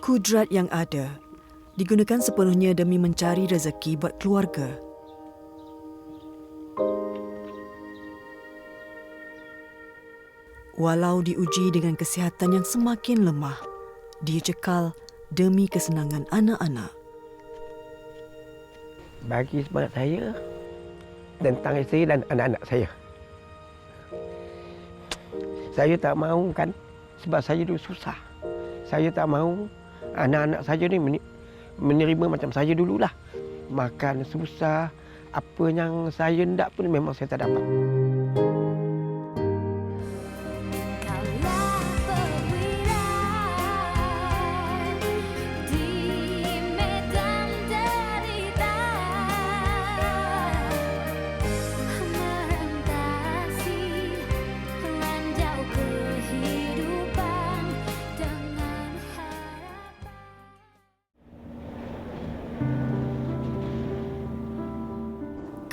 Kudrat yang ada digunakan sepenuhnya demi mencari rezeki buat keluarga. Walau diuji dengan kesihatan yang semakin lemah, dia cekal demi kesenangan anak-anak. Bagi semangat saya tentang isteri dan anak-anak saya. Saya tak mahu kan, sebab saya dulu susah. Saya tak mahu anak-anak saya ni menerima macam saya dululah. Makan susah, apa yang saya hendak pun memang saya tak dapat.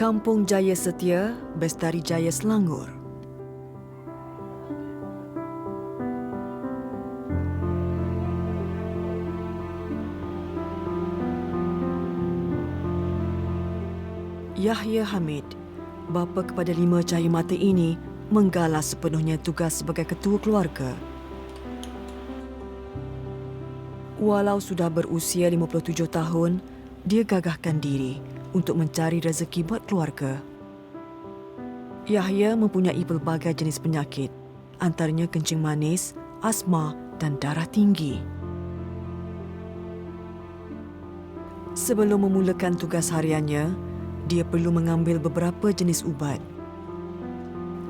Kampung Jaya Setia, Bestari Jaya, Selangor. Yahya Hamid, bapa kepada 5 cahaya mata ini, menggalas sepenuhnya tugas sebagai ketua keluarga. Walau sudah berusia 57 tahun, dia gagahkan diri untuk mencari rezeki buat keluarga. Yahya mempunyai pelbagai jenis penyakit, antaranya kencing manis, asma dan darah tinggi. Sebelum memulakan tugas hariannya, dia perlu mengambil beberapa jenis ubat.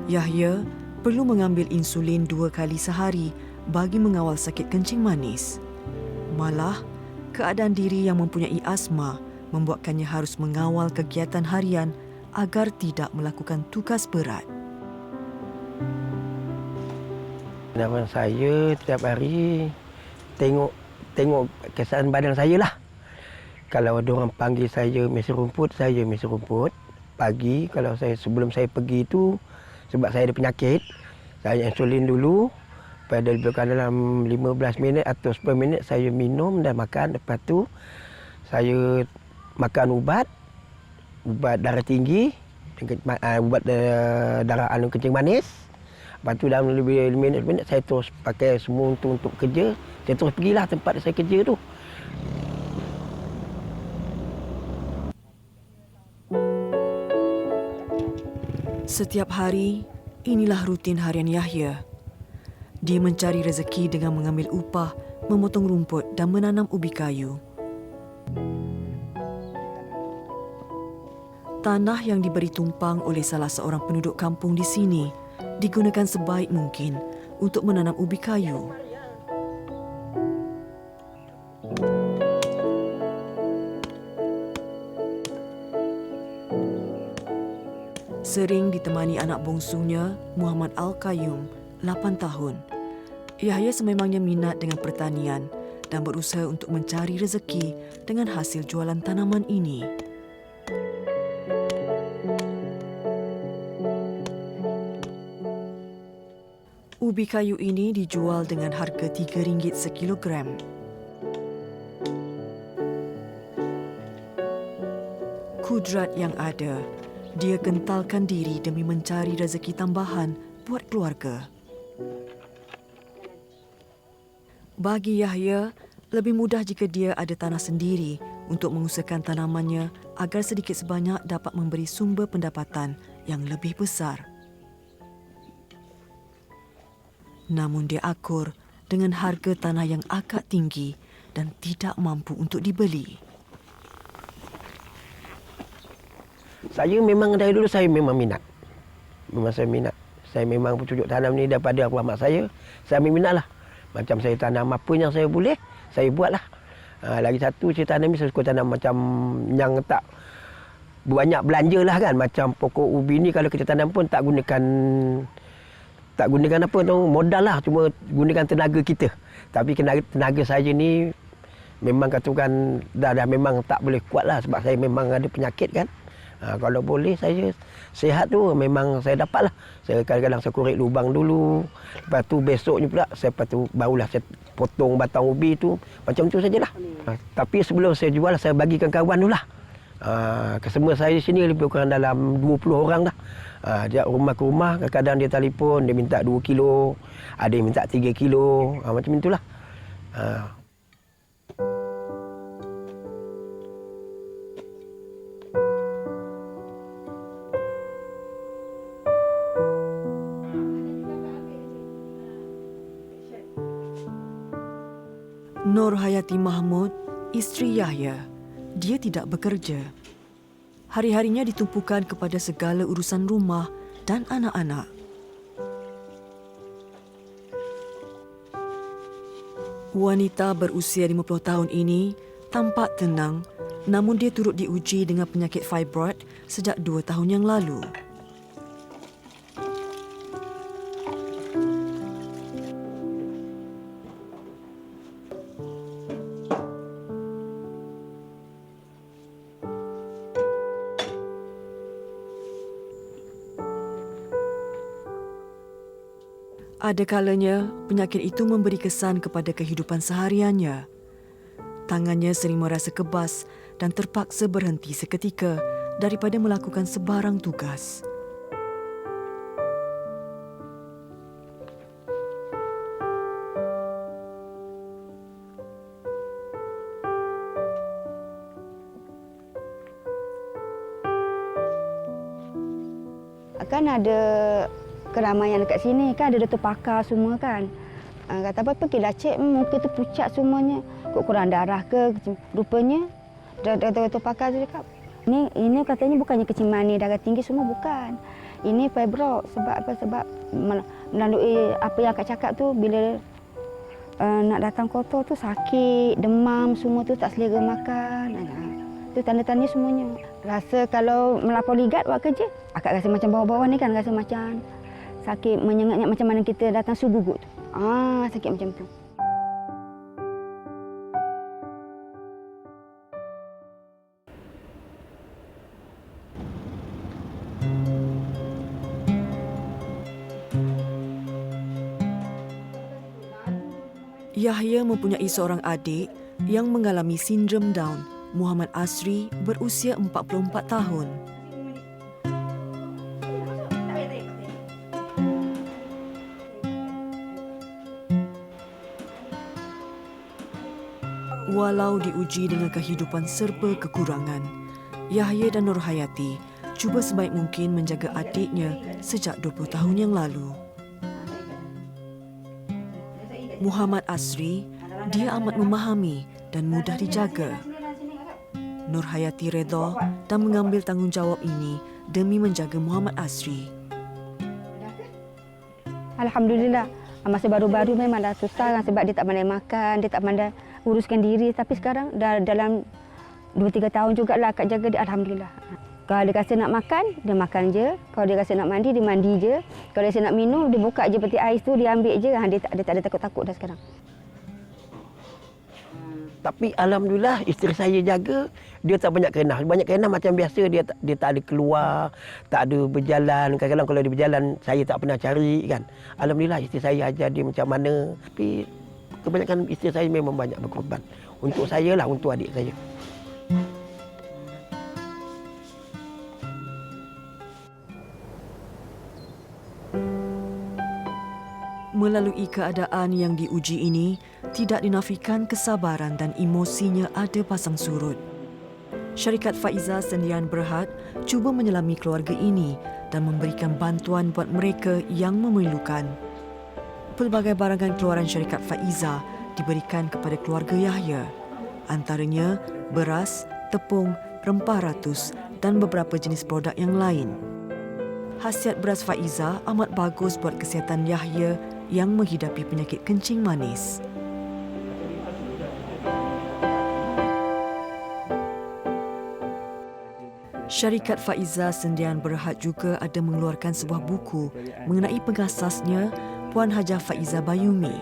Yahya perlu mengambil insulin 2 kali sehari bagi mengawal sakit kencing manis. Malah, keadaan diri yang mempunyai asma membuatkannya harus mengawal kegiatan harian agar tidak melakukan tugas berat. Nama saya setiap hari tengok kesan badan saya lah. Kalau ada orang panggil saya mesi rumput, saya mesi rumput. Pagi kalau sebelum saya pergi itu, sebab saya ada penyakit, saya insulin dulu. Pada lebih kurang dalam 15 minit atau 10 minit saya minum dan makan. Lepas tu saya makan ubat darah tinggi, ubat darah kencing manis. Lepas tu dalam lebih minit saya terus pakai semua untuk kerja. Saya terus pergilah tempat saya kerja tu. Setiap hari, inilah rutin harian Yahya. Dia mencari rezeki dengan mengambil upah, memotong rumput dan menanam ubi kayu. Tanah yang diberi tumpang oleh salah seorang penduduk kampung di sini digunakan sebaik mungkin untuk menanam ubi kayu. Sering ditemani anak bongsunya, Muhammad Al-Qayyum, 8 tahun. Yahya sememangnya minat dengan pertanian dan berusaha untuk mencari rezeki dengan hasil jualan tanaman ini. Ubi kayu ini dijual dengan harga RM3 sekilogram. Kudrat yang ada, dia kentalkan diri demi mencari rezeki tambahan buat keluarga. Bagi Yahya, lebih mudah jika dia ada tanah sendiri untuk mengusahakan tanamannya agar sedikit sebanyak dapat memberi sumber pendapatan yang lebih besar. Namun dia akur dengan harga tanah yang agak tinggi dan tidak mampu untuk dibeli. Saya memang dari dulu saya memang minat. Saya minat. Saya memang bercucuk tanam ni daripada arwah mak saya. Saya minat lah. Macam saya tanam apa yang saya boleh, saya buatlah. Lagi satu saya tanam ni, saya suka tanam macam yang tak banyak belanja lah kan. Macam pokok ubi ni kalau kita tanam pun tak gunakan apa tu, modal lah. Cuma gunakan tenaga kita. Tapi tenaga saya ni memang katakan dah memang tak boleh kuat lah. Sebab saya memang ada penyakit kan. Kalau boleh saya sihat tu memang saya dapatlah. Saya kadang-kadang saya korek lubang dulu. Lepas tu besoknya pula lepas tu barulah saya potong batang ubi tu. Macam tu sajalah. Tapi sebelum saya jual saya bagikan kawan dululah. Customer saya di sini lebih kurang dalam 20 orang dah. Dia rumah ke rumah, kadang-kadang dia telefon, dia minta 2 kilo, ada yang minta 3 kilo, macam itulah. Nur Hayati Mahmud, isteri Yahya. Dia tidak bekerja. Hari-harinya ditumpukan kepada segala urusan rumah dan anak-anak. Wanita berusia 50 tahun ini tampak tenang, namun dia turut diuji dengan penyakit fibroid sejak 2 tahun yang lalu. Ada kalanya penyakit itu memberi kesan kepada kehidupan sehariannya. Tangannya sering merasa kebas dan terpaksa berhenti seketika daripada melakukan sebarang tugas. Kan ada keramaian dekat sini, kan ada doktor pakar semua kan. Kata apa, pergilah cek, muka tu pucat semuanya. Kok kurang darah ke? Rupanya doktor pakar tu cakap, ini katanya bukannya kencing manis, darah tinggi semua bukan. Ini fibroid. Sebab apa? Sebab melalui apa yang akak cakap tu, bila nak datang kotor tu sakit, demam semua tu, tak selera makan. Itu tanda-tanda semuanya. Rasa kalau melapor ligat buat kerja, akak rasa macam bawah-bawah ni kan, rasa macam sakit menyengat-nyengat macam mana kita datang subuh tu. Sakit macam tu. Yahya mempunyai seorang adik yang mengalami sindrom Down, Muhammad Asri, berusia 44 tahun. Walau diuji dengan kehidupan serba kekurangan, Yahya dan Nur Hayati cuba sebaik mungkin menjaga adiknya sejak 20 tahun yang lalu. Muhammad Asri, dia amat memahami dan mudah dijaga. Nur Hayati redha dan mengambil tanggungjawab ini demi menjaga Muhammad Asri. Alhamdulillah, masa baru-baru memang dah susah kan, sebab dia tak pandai makan, dia tak pandai uruskan diri. Tapi sekarang dah dalam 2-3 tahun jugalah akak jaga dia, alhamdulillah. Kalau dia rasa nak makan, dia makan je. Kalau dia rasa nak mandi, dia mandi je. Kalau dia rasa nak minum, dia buka je peti ais tu, dia ambil je. Dia tak ada takut-takut dah sekarang. Tapi alhamdulillah isteri saya jaga, dia tak banyak kenah. Banyak kenah macam biasa, dia tak ada keluar, tak ada berjalan. Kadang-kadang kalau dia berjalan, saya tak pernah cari kan. Alhamdulillah isteri saya ajar dia macam mana. Tapi kebanyakan isteri saya memang banyak berkorban. Untuk saya lah, untuk adik saya. Melalui keadaan yang diuji ini, tidak dinafikan kesabaran dan emosinya ada pasang surut. Syarikat Faiza Sendian Berhad cuba menyelami keluarga ini dan memberikan bantuan buat mereka yang memerlukan. Pelbagai barangan keluaran syarikat Faiza diberikan kepada keluarga Yahya. Antaranya beras, tepung, rempah ratus dan beberapa jenis produk yang lain. Khasiat beras Faiza amat bagus buat kesihatan Yahya yang menghidapi penyakit kencing manis. Syarikat Faiza Sendian Berhad juga ada mengeluarkan sebuah buku mengenai pengasasnya, Puan Hajah Faiza Bayumi.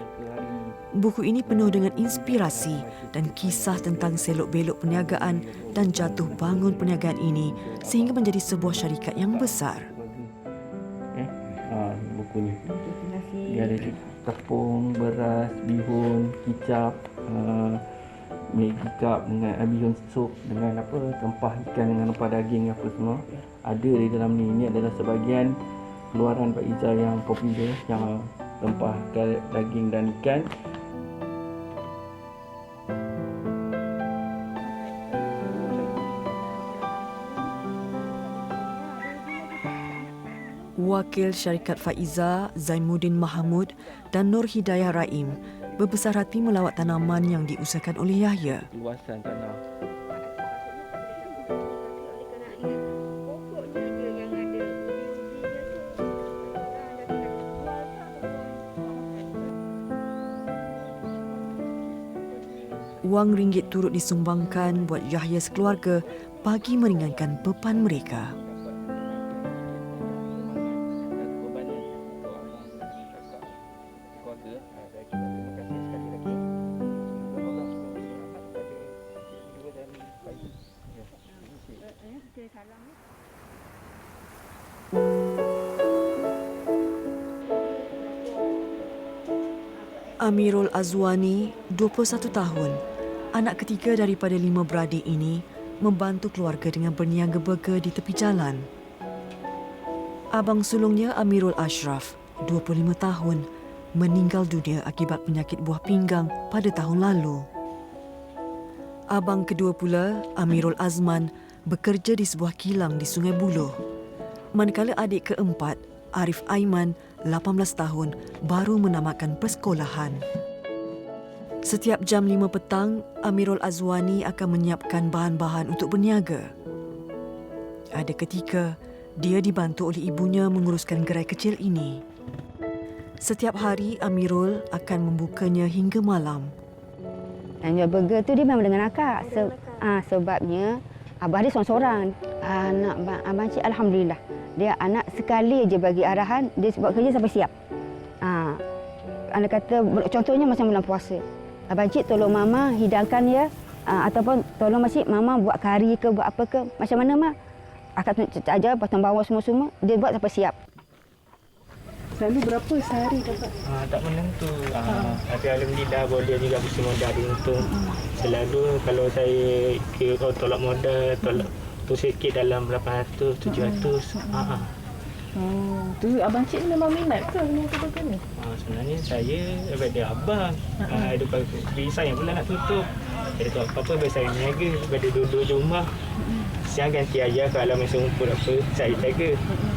Buku ini penuh dengan inspirasi dan kisah tentang selok-belok perniagaan dan jatuh bangun perniagaan ini sehingga menjadi sebuah syarikat yang besar. Bukunya. Dia ada tepung, beras, bihun, kicap, Maggi cup dengan bihun sup dengan rempah ikan dengan rempah daging apa semua ada di dalam ni. Ini adalah sebahagian keluaran Pak Iza yang popular, yang rempah daging dan ikan. Wakil syarikat Faiza, Zaimuddin Mahamud dan Nur Hidayah Raim berbesar hati melawat tanaman yang diusahakan oleh Yahya. Luasan tanah. Wang ringgit turut disumbangkan buat Yahya sekeluarga bagi meringankan beban mereka. Amirul Azwani, 21 tahun, anak ketiga daripada 5 beradik ini, membantu keluarga dengan berniaga burger di tepi jalan. Abang sulungnya Amirul Ashraf, 25 tahun, meninggal dunia akibat penyakit buah pinggang pada tahun lalu. Abang kedua pula, Amirul Azman, bekerja di sebuah kilang di Sungai Buloh. Manakala adik keempat, Arif Aiman, 18 tahun, baru menamatkan persekolahan. Setiap jam 5 petang, Amirul Azwani akan menyiapkan bahan-bahan untuk berniaga. Ada ketika, dia dibantu oleh ibunya menguruskan gerai kecil ini. Setiap hari, Amirul akan membukanya hingga malam. Dan jual burger tu dia memang dengan akak. Sebabnya abah dia seorang-seorang. Anak abang cik alhamdulillah. Dia anak sekali aja bagi arahan, dia buat kerja sampai siap. Anda kata contohnya masa bulan puasa. Abang cik tolong mama hidangkan ya, ataupun tolong makcik mama buat kari ke buat apa ke. Macam mana mak? Akak ajar potong bawang semua-semua, dia buat sampai siap. Selalu berapa sehari dapat? Tak menentu. Tapi alhamdulillah boleh juga bisa modal dia untung. Selalu kalau saya tolak modal, tolak tu sikit dalam 800, 700. Tu abang cik memang minat ke dengan burger ni? Sebenarnya saya daripada abang. Diri saya pula nak tutup. Jadi kalau apa-apa biasa saya niaga daripada duduk di rumah. Siang ganti ayah kalau masih rumput apa, saya jaga.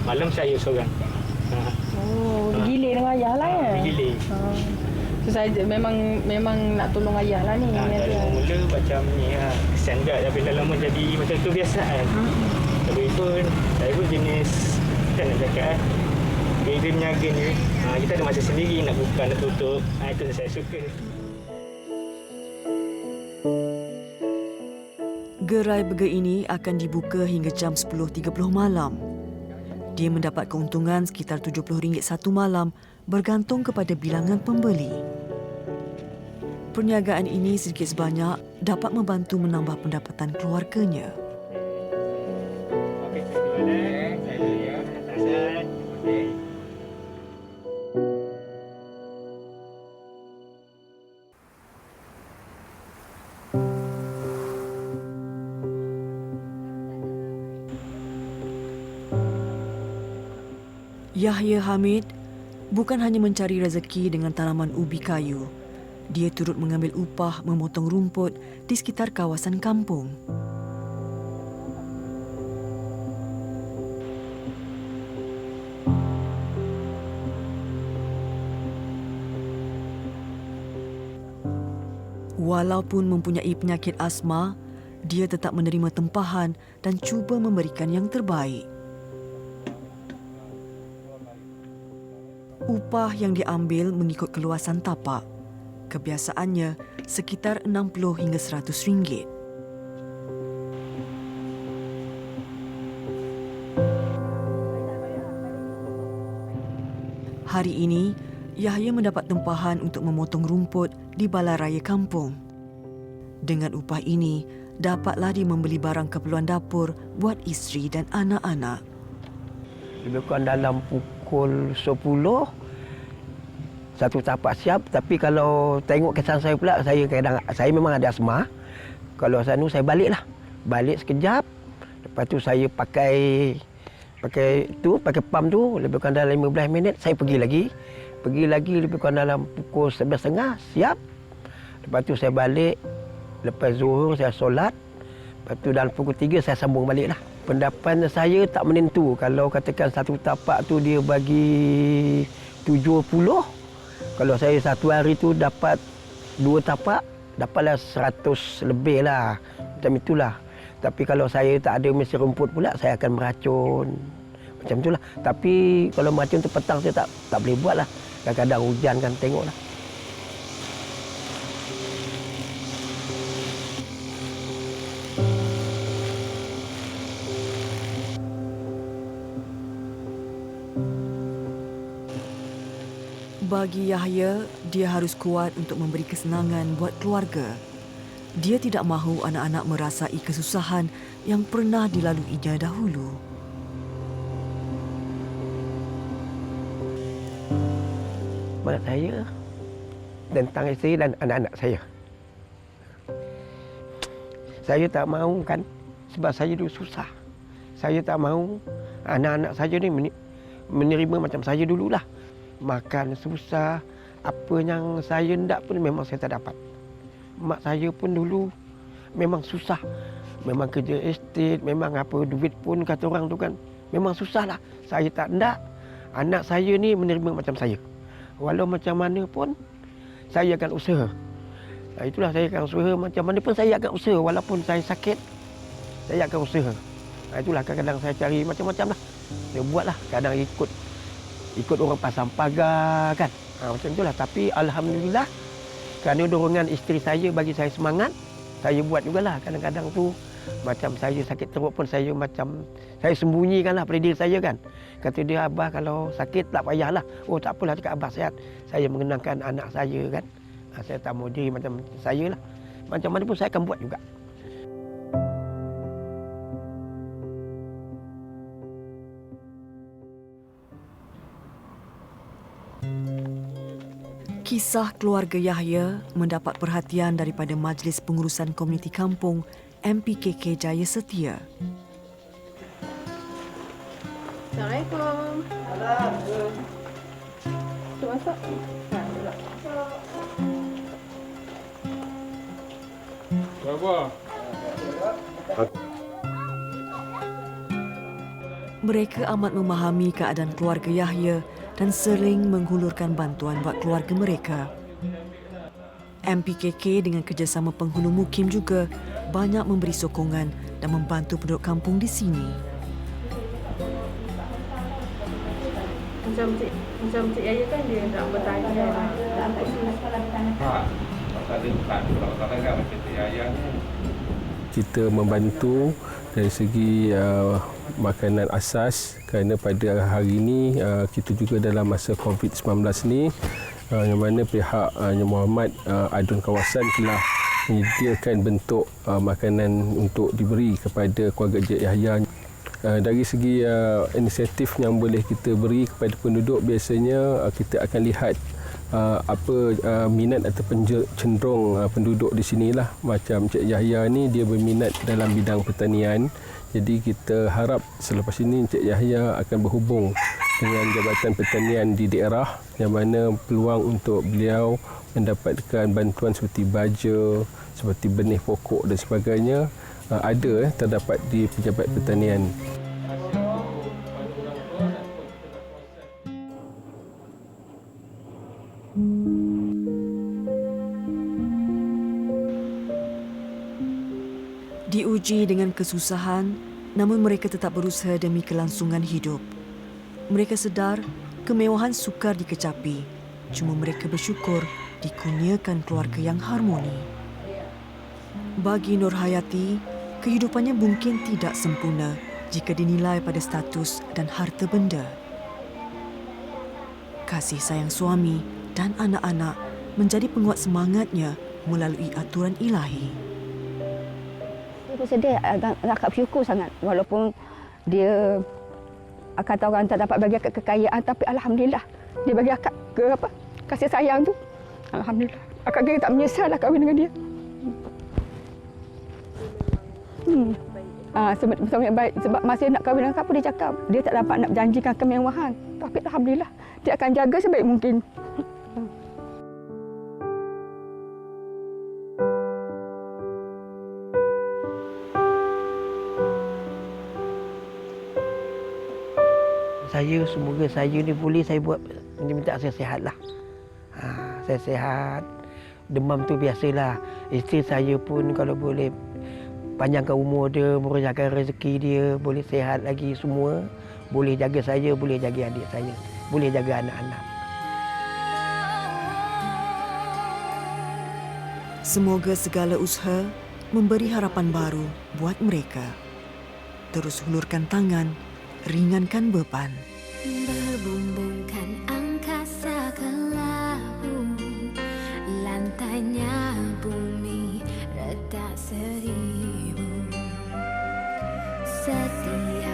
Malam saya seorang. Digilir dengan ayah lah ya? Digilir. So saya memang nak tolong ayah lah ni. Dari mula macam ni kesian juga, tapi dah lama jadi macam tu biasaan. Tapi pun saya pun jenis kan nak cakap dia menyaga ni. Kita ada masa sendiri nak buka nak tutup. Itu saya suka. Gerai burger ini akan dibuka hingga jam 10.30 malam. Dia mendapat keuntungan sekitar RM70 satu malam bergantung kepada bilangan pembeli. Perniagaan ini sedikit sebanyak dapat membantu menambah pendapatan keluarganya. Yahya Hamid bukan hanya mencari rezeki dengan tanaman ubi kayu. Dia turut mengambil upah memotong rumput di sekitar kawasan kampung. Walaupun mempunyai penyakit asma, dia tetap menerima tempahan dan cuba memberikan yang terbaik. Upah yang diambil mengikut keluasan tapak. Kebiasaannya sekitar 60 hingga 100 ringgit. Hari ini, Yahya mendapat tempahan untuk memotong rumput di balai raya kampung. Dengan upah ini, dapatlah dia membeli barang keperluan dapur buat isteri dan anak-anak. Lebih kurang dalam pukul 10, satu tapak siap. Tapi kalau tengok kesan saya pula, saya memang ada asma. Kalau saya baliklah. Balik sekejap. Lepas tu saya pakai pam tu, lebih kurang dalam 15 minit saya pergi lagi lebih kurang dalam pukul 11.30 siap. Lepas tu saya balik, lepas zuhur saya solat. Lepas tu dalam pukul 3 saya sambung baliklah. Pendapat saya tak menentu. Kalau katakan satu tapak tu dia bagi 70, kalau saya satu hari tu dapat 2 tapak, dapatlah 100 lebih lah. Macam itulah. Tapi kalau saya tak ada mesin rumput pula, saya akan meracun. Macam itulah. Tapi kalau meracun tu petang saya tak boleh buat lah. Kadang-kadang hujan kan, tengoklah. Bagi Yahya, dia harus kuat untuk memberi kesenangan buat keluarga. Dia tidak mahu anak-anak merasai kesusahan yang pernah dilaluinya dahulu. Pada saya tentang isteri dan anak-anak saya. Saya tak mahu kan, sebab saya dulu susah. Saya tak mahu anak-anak saya ni menerima macam saya dululah. Makan susah, apa yang saya hendak pun memang saya tak dapat. Mak saya pun dulu memang susah. Memang kerja estate, memang apa duit pun kata orang tu kan, memang susah lah. Saya tak hendak anak saya ni menerima macam saya. Walau macam mana pun saya akan usaha. Itulah saya akan usaha, macam mana pun saya akan usaha. Walaupun saya sakit, saya akan usaha. Itulah kadang-kadang saya cari macam-macam lah. Saya buatlah, kadang ikut orang pasang pagar kan. Macam itulah. Tapi alhamdulillah, kerana dorongan isteri saya bagi saya semangat, saya buat jugalah. Kadang-kadang tu macam saya sakit teruk pun saya sembunyikanlah pada diri saya kan. Kata dia, abah kalau sakit tak payahlah. Oh tak apalah, cakap abah sihat. Saya mengenangkan anak saya kan. Saya tak mau diri macam saya lah. Macam mana pun saya akan buat juga. Kisah keluarga Yahya mendapat perhatian daripada Majlis Pengurusan Komuniti Kampung MPKK Jaya Setia. Assalamualaikum. Assalamualaikum. Tu masak? Berapa? Mereka amat memahami keadaan keluarga Yahya dan sering menghulurkan bantuan buat keluarga mereka. MPKK dengan kerjasama penghulu mukim juga banyak memberi sokongan dan membantu penduduk kampung di sini. Macam Cik Yahya kan dia nak bertanya. Kita membantu dari segi makanan asas, kerana pada hari ini kita juga dalam masa COVID-19 ni, yang mana pihak Yang Muhammad Adun Kawasan telah menyediakan bentuk makanan untuk diberi kepada keluarga Encik Yahya. Dari segi inisiatif yang boleh kita beri kepada penduduk, biasanya kita akan lihat apa minat atau cenderung penduduk di sinilah. Macam Encik Yahya ni, dia berminat dalam bidang pertanian. Jadi kita harap selepas ini Encik Yahya akan berhubung dengan Jabatan Pertanian di daerah, yang mana peluang untuk beliau mendapatkan bantuan seperti baja, seperti benih pokok dan sebagainya ada terdapat di Pejabat Pertanian. Diuji dengan kesusahan, namun mereka tetap berusaha demi kelangsungan hidup. Mereka sedar kemewahan sukar dikecapi, cuma mereka bersyukur dikurniakan keluarga yang harmoni. Bagi Nur Hayati, kehidupannya mungkin tidak sempurna jika dinilai pada status dan harta benda. kasih sayang suami dan anak-anak menjadi penguat semangatnya melalui aturan ilahi. Dia sedih, agak bersyukur sangat walaupun dia kata orang tak dapat bagi akak kekayaan, tapi alhamdulillah dia bagi akak kasih sayang tu. Alhamdulillah. Akak tak menyesal lah kahwin dengan dia. Sebab baik. Sebab masa nak kahwin dengan akak pun dia cakap dia tak dapat nak janjikan kemewahan, tapi alhamdulillah dia akan jaga sebaik mungkin. Semoga saya ni boleh saya buat minta saya sihat lah. Saya sihat. Demam tu biasalah. Isteri saya pun kalau boleh panjangkan umur dia, murahkan rezeki dia, boleh sihat lagi semua. Boleh jaga saya, boleh jaga adik saya, boleh jaga anak-anak. Semoga segala usaha memberi harapan baru buat mereka. Terus hulurkan tangan, ringankan beban. Berbumbungkan angkasa ke labu, lantainya bumi retak seribu. Setiap